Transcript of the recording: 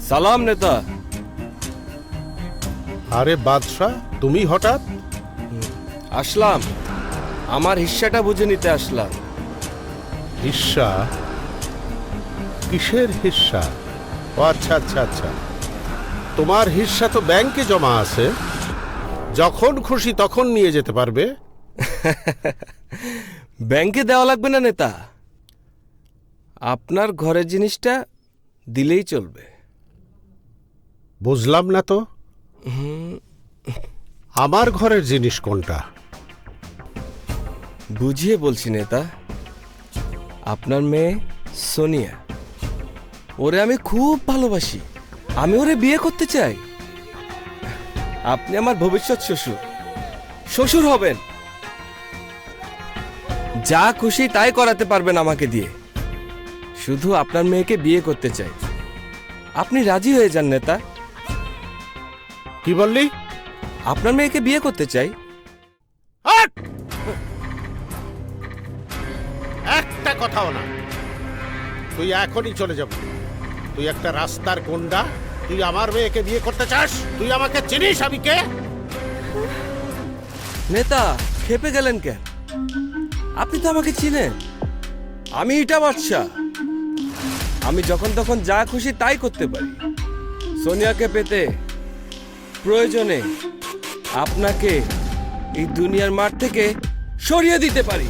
সালাম নেতা। আরে বাদশা, তুমি হঠাৎ? আসলাম, আমার হিস্সাটা বুঝে নিতে আসলাম। হিস্সা? কিসের হিস্সা? ও আচ্ছা আচ্ছা আচ্ছা, তোমার হিস্সা তো ব্যাংকে জমা আছে, যখন খুশি তখন নিয়ে যেতে পারবে। ব্যাংকে দেওয়া লাগবে না নেতা, আপনার ঘরের জিনিসটা দিলেই চলবে। বুঝলাম না তো, আমার ঘরের জিনিস কোনটা? বুঝিয়ে বলছি নেতা, আপনার মেয়ে সোনিয়া, ওরে আমি খুব ভালোবাসি, আমি ওরে বিয়ে করতে চাই। আপনি আমার ভবিষ্যৎ শ্বশুর, শ্বশুর হবেন, যা খুশি তাই করাতে পারবেন আমাকে দিয়ে। শুধু আপনার মেয়েকে বিয়ে করতে চাই, আপনি রাজি হয়ে যান নেতা। কি বললি? আপনার মেয়েকে বিয়ে করতে চাই। হাট! একটা কথাও না, তুই এখনই চলে যাবি। তুই একটা রাস্তার গুন্ডা, তুই আমার মেয়েকে বিয়ে করতে চাস? তুই আমাকে চিনিস আমি কে? নেতা খেপে গেলেন কেন? আপনি তো আমাকে চিনেন, আমি ইটা বাদশা, আমি যখন তখন যা খুশি তাই করতে পারি। সোনিয়াকে পেতে প্রয়োজনে আপনাকে এই দুনিয়ার মাঠ থেকে সরিয়ে দিতে পারি।